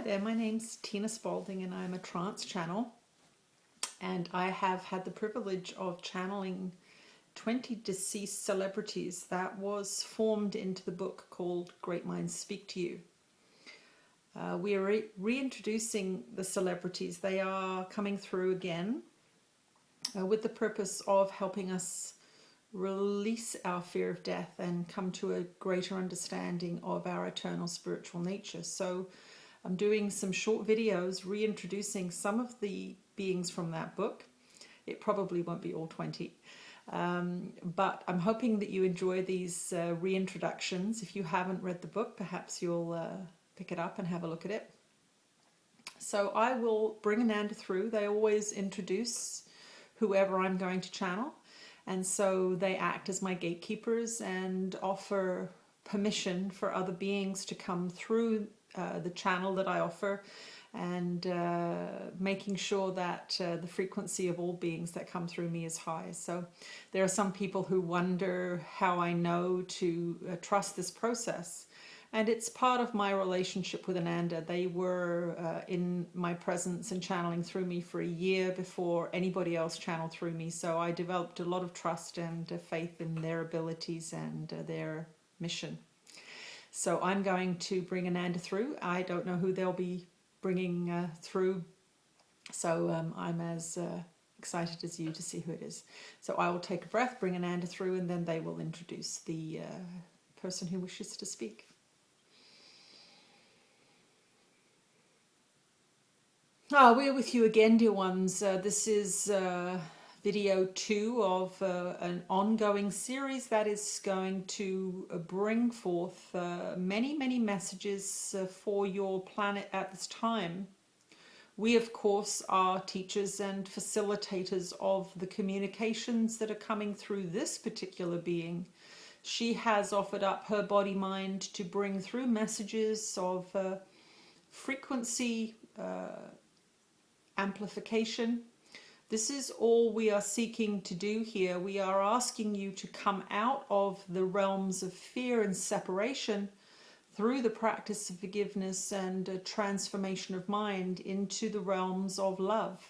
there, my name's Tina Spalding and I'm a trance channel, and I have had the privilege of channeling 20 deceased celebrities that was formed into the book called Great Minds Speak to You. We are reintroducing the celebrities. They are coming through again with the purpose of helping us release our fear of death and come to a greater understanding of our eternal spiritual nature. So I'm doing some short videos reintroducing some of the beings from that book. It probably won't be all 20, but I'm hoping that you enjoy these reintroductions. If you haven't read the book, perhaps you'll pick it up and have a look at it. So I will bring Ananda through. They always introduce whoever I'm going to channel, and so they act as my gatekeepers and offer permission for other beings to come through the channel that I offer, and making sure that the frequency of all beings that come through me is high. So there are some people who wonder how I know to trust this process. And it's part of my relationship with Ananda. They were in my presence and channeling through me for a year before anybody else channeled through me. So I developed a lot of trust and faith in their abilities and their mission. So I'm going to bring Ananda through. I don't know who they'll be bringing through. So I'm as excited as you to see who it is. So I will take a breath, bring Ananda through, and then they will introduce the person who wishes to speak. We're with you again, dear ones. This is video 2 of an ongoing series that is going to bring forth many messages for your planet at this time. We, of course, are teachers and facilitators of the communications that are coming through this particular being. She has offered up her body-mind to bring through messages of frequency, amplification. This is all we are seeking to do here. We are asking you to come out of the realms of fear and separation through the practice of forgiveness and transformation of mind into the realms of love.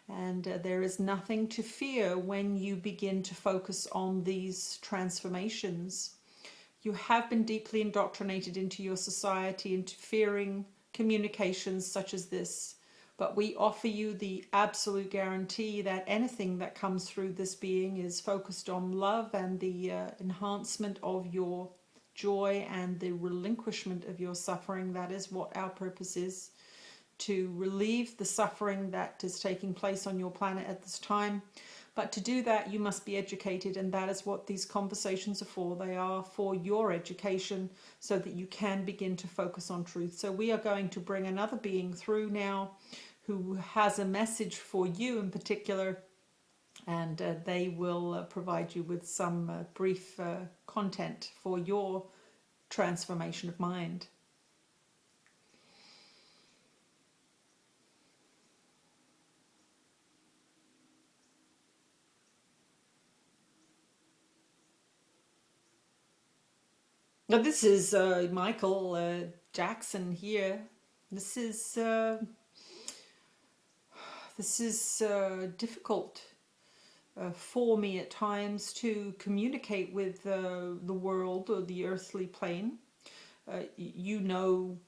And there is nothing to fear when you begin to focus on these transformations. You have been deeply indoctrinated into your society into fearing communications such as this. But we offer you the absolute guarantee that anything that comes through this being is focused on love and the enhancement of your joy and the relinquishment of your suffering. That is what our purpose is, to relieve the suffering that is taking place on your planet at this time. But to do that, you must be educated, and that is what these conversations are for. They are for your education so that you can begin to focus on truth. So we are going to bring another being through now who has a message for you in particular, and they will provide you with some brief content for your transformation of mind. Now this is Michael Jackson here. This is difficult for me at times to communicate with the world or the earthly plane. You know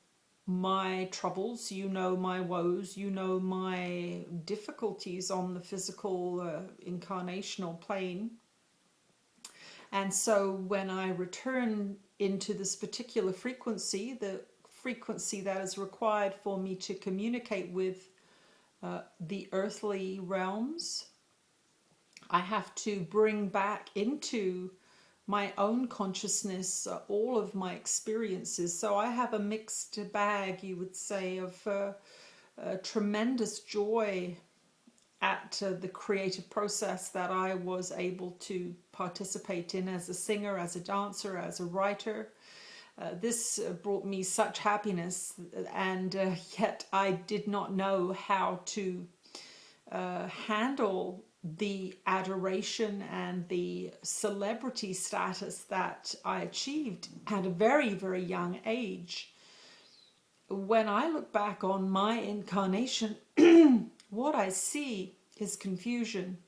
my troubles, you know my woes, you know my difficulties on the physical incarnational plane. And so when I return into this particular frequency, the frequency that is required for me to communicate with the earthly realms, I have to bring back into my own consciousness all of my experiences. So I have a mixed bag, you would say, of tremendous joy at the creative process that I was able to participate in as a singer, as a dancer, as a writer. This brought me such happiness, and yet I did not know how to handle the adoration and the celebrity status that I achieved at a very young age. when I look back on my incarnation, what I see is confusion.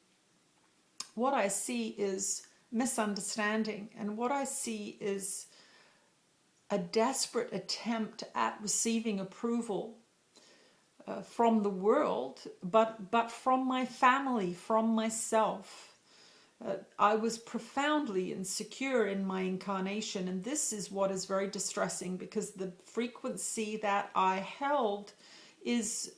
What I see is misunderstanding. And what I see is a desperate attempt at receiving approval from the world, but from my family, from myself. I was profoundly insecure in my incarnation, and this is what is very distressing, because the frequency that I held is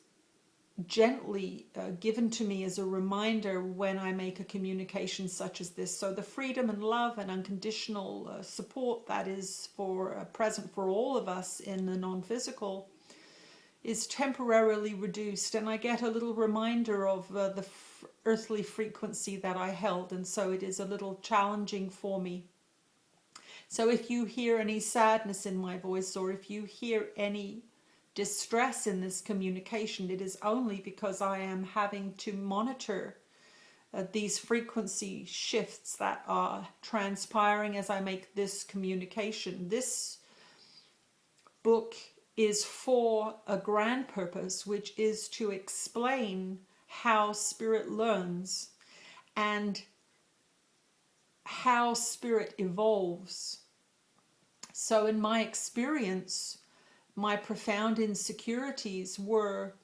gently given to me as a reminder when I make a communication such as this. So the freedom and love and unconditional support that is present for all of us in the non-physical is temporarily reduced, and I get a little reminder of the earthly frequency that I held, and so it is a little challenging for me. So if you hear any sadness in my voice, or if you hear any distress in this communication, it is only because I am having to monitor these frequency shifts that are transpiring as I make this communication. This book is for a grand purpose, which is to explain how spirit learns and how spirit evolves. So in my experience, my profound insecurities were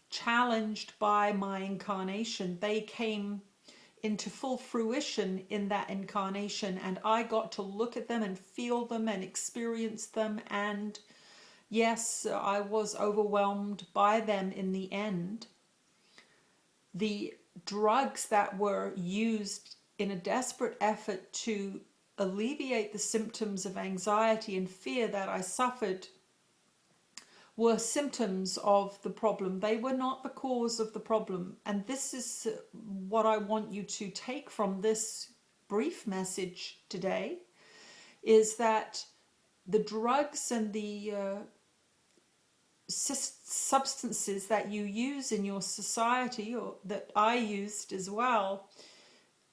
challenged by my incarnation. They came into full fruition in that incarnation, and I got to look at them and feel them and experience them, and yes, I was overwhelmed by them in the end. The drugs that were used in a desperate effort to alleviate the symptoms of anxiety and fear that I suffered were symptoms of the problem. They were not the cause of the problem. And this is what I want you to take from this brief message today, is that the drugs and the substances that you use in your society, or that I used as well,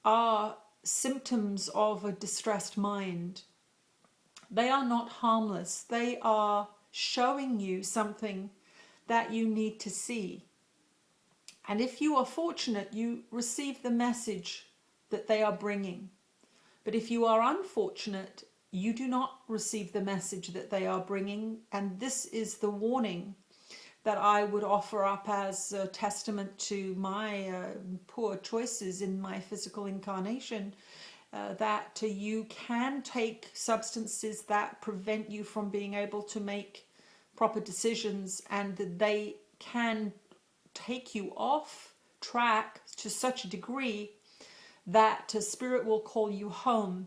are symptoms of a distressed mind. They are not harmless. They are showing you something that you need to see. And if you are fortunate, you receive the message that they are bringing. But if you are unfortunate, you do not receive the message that they are bringing. And this is the warning that I would offer up as a testament to my poor choices in my physical incarnation, that you can take substances that prevent you from being able to make proper decisions, and that they can take you off track to such a degree that spirit will call you home.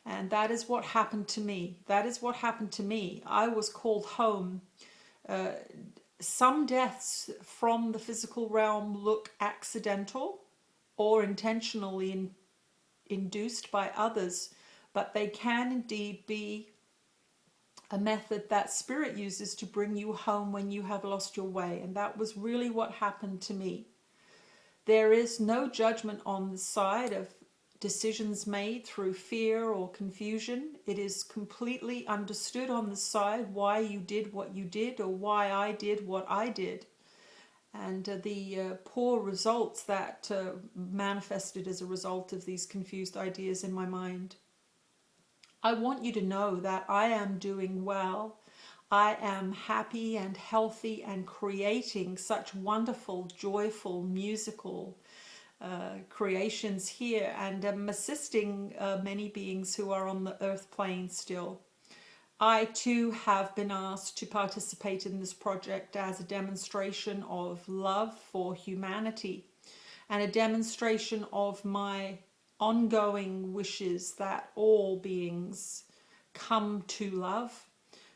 And that is what happened to me. That is what happened to me. I was called home. Some deaths from the physical realm look accidental or intentionally induced by others, but they can indeed be a method that spirit uses to bring you home when you have lost your way. And that was really what happened to me. There is no judgment on the side of decisions made through fear or confusion. It is completely understood on the side why you did what you did, or why I did what I did, and the poor results that manifested as a result of these confused ideas in my mind. I want you to know that I am doing well. I am happy and healthy and creating such wonderful, joyful, musical creations here, and am assisting many beings who are on the earth plane still. I too have been asked to participate in this project as a demonstration of love for humanity, and a demonstration of my ongoing wishes that all beings come to love,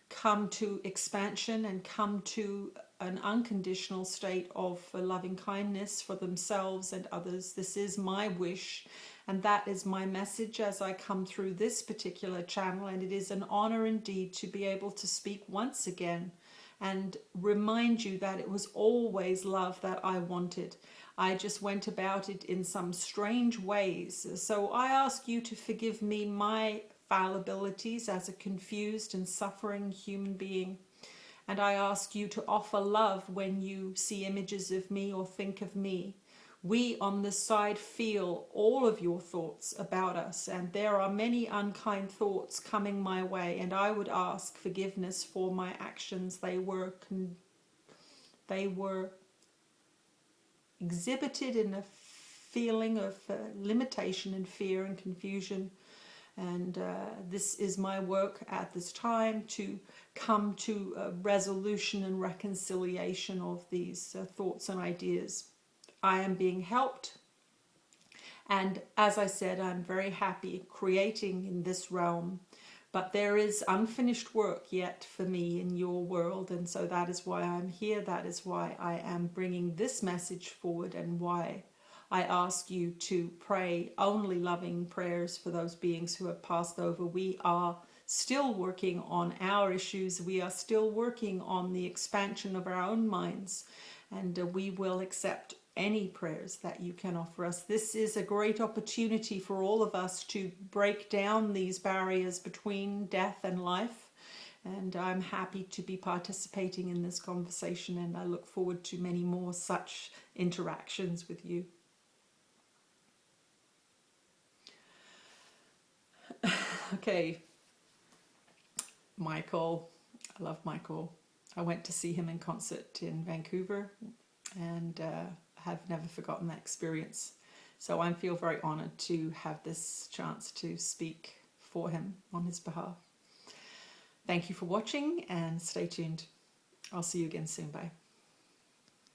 come to expansion, and come to an unconditional state of loving kindness for themselves and others. This is my wish, and that is my message as I come through this particular channel. And it is an honor indeed to be able to speak once again and remind you that it was always love that I wanted. I just went about it in some strange ways. So I ask you to forgive me my fallibilities as a confused and suffering human being. And I ask you to offer love when you see images of me or think of me. We on this side feel all of your thoughts about us, and there are many unkind thoughts coming my way, and I would ask forgiveness for my actions. They were exhibited in a feeling of limitation and fear and confusion. And this is my work at this time, to come to a resolution and reconciliation of these thoughts and ideas. I am being helped. And as I said, I'm very happy creating in this realm. But there is unfinished work yet for me in your world. And so that is why I'm here. That is why I am bringing this message forward, and why I ask you to pray only loving prayers for those beings who have passed over. We are still working on our issues. We are still working on the expansion of our own minds. And we will accept any prayers that you can offer us. This is a great opportunity for all of us to break down these barriers between death and life. And I'm happy to be participating in this conversation, and I look forward to many more such interactions with you. Okay, Michael. I love Michael. I went to see him in concert in Vancouver, and have never forgotten that experience. So I feel very honored to have this chance to speak for him on his behalf. Thank you for watching, and stay tuned. I'll see you again soon. Bye.